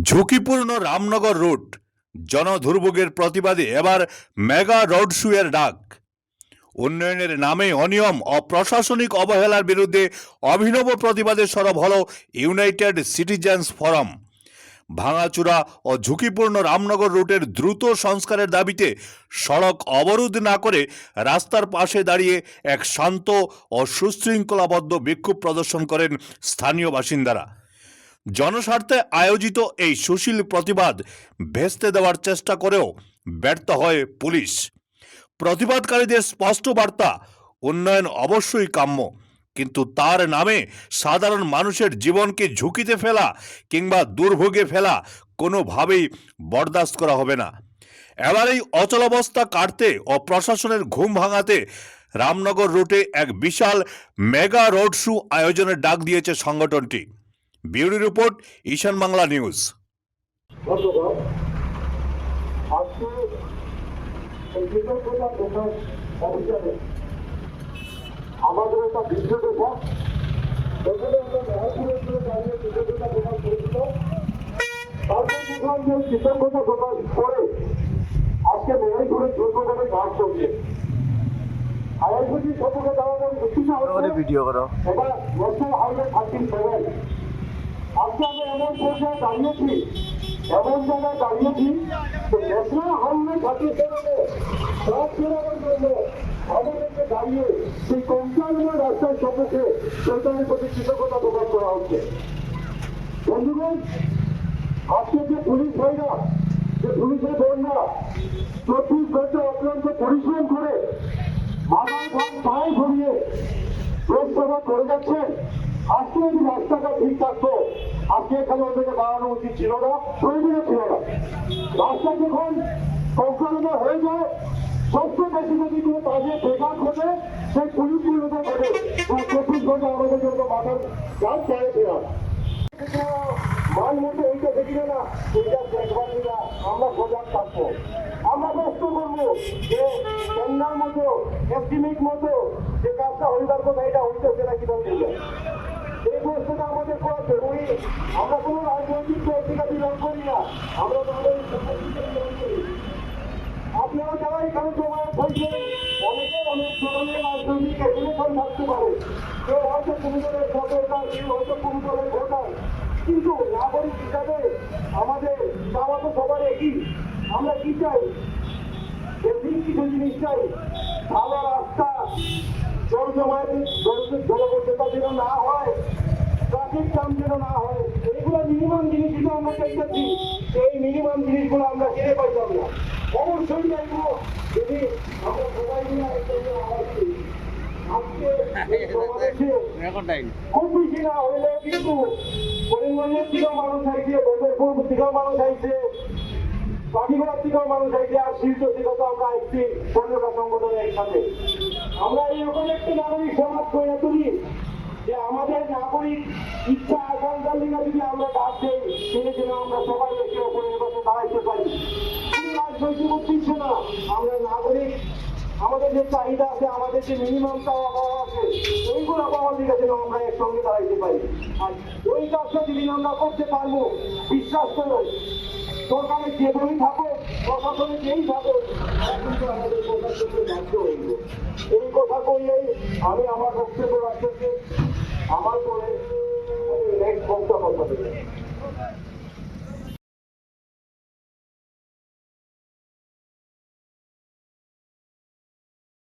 ঝুঁকিপূর্ণ রামনগর রুট জনদুর্ভোগের প্রতিবাদে এবার মেগা রোড শো-এর ডাক। উন্নয়নের নামে অনিয়ম ও প্রশাসনিক অবহেলার বিরুদ্ধে অভিনব প্রতিবাদে সরব হল ইউনাইটেড সিটিজেন্স ফোরাম। ভাঙাচুরা ও ঝুঁকিপূর্ণ রামনগর রুটের দ্রুত সংস্কারের দাবিতে সড়ক অবরোধ না করে রাস্তার পাশে দাঁড়িয়ে এক শান্ত ও সুশৃঙ্খলাবদ্ধ বিক্ষোভ প্রদর্শন করেন স্থানীয় বাসিন্দারা। জনস্বার্থে আয়োজিত এই সুশীল প্রতিবাদ ভেস্তে দেওয়ার চেষ্টা করেও ব্যর্থ হয় পুলিশ। প্রতিবাদকারীদের স্পষ্ট বার্তা, উন্নয়ন অবশ্যই কাম্য, কিন্তু তার নামে সাধারণ মানুষের জীবনকে ঝুঁকিতে ফেলা কিংবা দুর্ভোগে ফেলা কোনোভাবেই বরদাস্ত করা হবে না। এবার এই অচলাবস্থা কাটতে ও প্রশাসনের ঘুম ভাঙাতে রামনগর রুটে এক বিশাল মেগা রোড শো আয়োজনের ডাক দিয়েছে সংগঠনটি। ব্যুরো রিপোর্ট, ঈশান বাংলা নিউজ। ধন্যবাদ। আজকে এই কৃতজ্ঞতা প্রকাশ অভিযানে আমাদের একটা বিদ্যুৎ দেবক এখানে আমরা মহাপুরের জন্য দাঁড়িয়ে কৃতজ্ঞতা প্রকাশ করেছিল। তারপর দেখলাম যে কৃতজ্ঞতা প্রকাশ করে আজকে মেহেরপুরে দুর্গভাবে কাজ করছে। আইআইসি সম্পর্কে দাঁড়ানোর ভিডিও করো এটা ন্যাশনাল হাইওয়ে 37। আজকে আমরা এমন পর্যায়ে দাঁড়িয়েছি, এমন জায়গায় দাঁড়িয়েছি ন্যাশনাল হাইওয়ে 37-এ ট্রাক ফেরানোর জন্য আমাদেরকে দাঁড়িয়ে সেই কমপ্লাইনের রাস্তার সম্মুখে সরকারের প্রতি কৃতজ্ঞতা প্রকাশ করা হচ্ছে। বন্ধুগণ, আজকে যে পুলিশ ভাইরা, যে পুলিশের বোনরা 24 ঘন্টা অক্লান্ত পরিশ্রম করে মাথার ঘাম পায়ে ঘুরিয়ে দেশ সেবা করে যাচ্ছেন, আজকে যদি রাস্তাটা ঠিক থাকতো আজকে এখানে ওদেরকে দাঁড়ানো উচিত ছিল না, প্রয়োজনীয় ছিল না। রাস্তা যখন সংক্রান্ত হয়ে যায়, সবচেয়ে বেশি যদি কোনো কাজে বেকার ঘটে সেই পুলিশগুলোতে ঘটে 24 ঘন্টা আমাদের জন্য মাথার ঘাম পায়ে ফেরা। মান মতো ওইটা দেখি না, ওইটা দেখবার না, আমরা সজাগ থাকবো। আমরা প্রশ্ন করবো যে বন্যার মতো এস্টিমেট মতো যে কাজটা হইবার কথা এটা হইতেছে না কিভাবে। এই প্রশ্নটা আমাদের করা জরুরি। আমরা কোনো রাজনৈতিক পত্রিকা বিলং করি না, আমরা তাদের বিলং করি। আপনারা যারা এখানে জমায়েত হয়েছেন অনেকের অনেক ধরনের রাজনৈতিক এফিলিয়েশন থাকতে পারে। কেউ হয়তো কোনো দলের ভোটার, কেউ হয়তো কোনো দলের ভোটার, কিন্তু নাগরিক হিসাবে আমাদের চাওয়া তো সবার একই। আমরা কি চাই? বেসিক কিছু জিনিস চাই। ভালো রাস্তা, জল জমায়েত, জলবদ্ধতা যেন না হয়, ট্রাফিক জ্যাম যেন না হয়, এইগুলো মিনিমাম জিনিস যেটা আমরা চাইতেছি, এই মিনিমাম জিনিসগুলো আমরা কিনে পাইতাম না। অবশ্যই চাইবো যদি আমরা সবাই মিলে খুব বেশি না হইলে কিন্তু করিমগঞ্জের থেকেও মানুষ আইছে, বন্দরপুর থেকেও মানুষ আইছে, বাকিগুলোর থেকেও মানুষ আইছে, আর শিলচর থেকে তো আমরা আইছি 15টা সংগঠনের একসাথে। আমরা এইরকম একটি নাগরিক সমাজ করে তুলি যে আমাদের নাগরিক ইচ্ছা আকাঙ্ক্ষার দিকে যদি আমরা ডাক দেই, তিনি যেন আমরা সবাই একে অপরের পাশে দাঁড়াইতে পারি। শুধু রাজনৈতিক উদ্দেশ্য না, আমরা নাগরিক আমাদের যে চাহিদা আছে, আমাদের যে মিনিমাম চাওয়া পাওয়া আছে, ওইগুলো পাওয়ার দিকে যেন আমরা একসঙ্গে দাঁড়াইতে পারি। আর ওই কাজটা যদি আমরা করতে পারবো, বিশ্বাস করো সরকারের যে বই থাকো, প্রশাসনে যেই থাকো, কিন্তু আমাদের প্রশাসনকে বাধ্য হইব। এই কথা কইলেই আমি আমার বক্তব্য রাখতেছি। আমার পরে নেক্সট বক্তব্য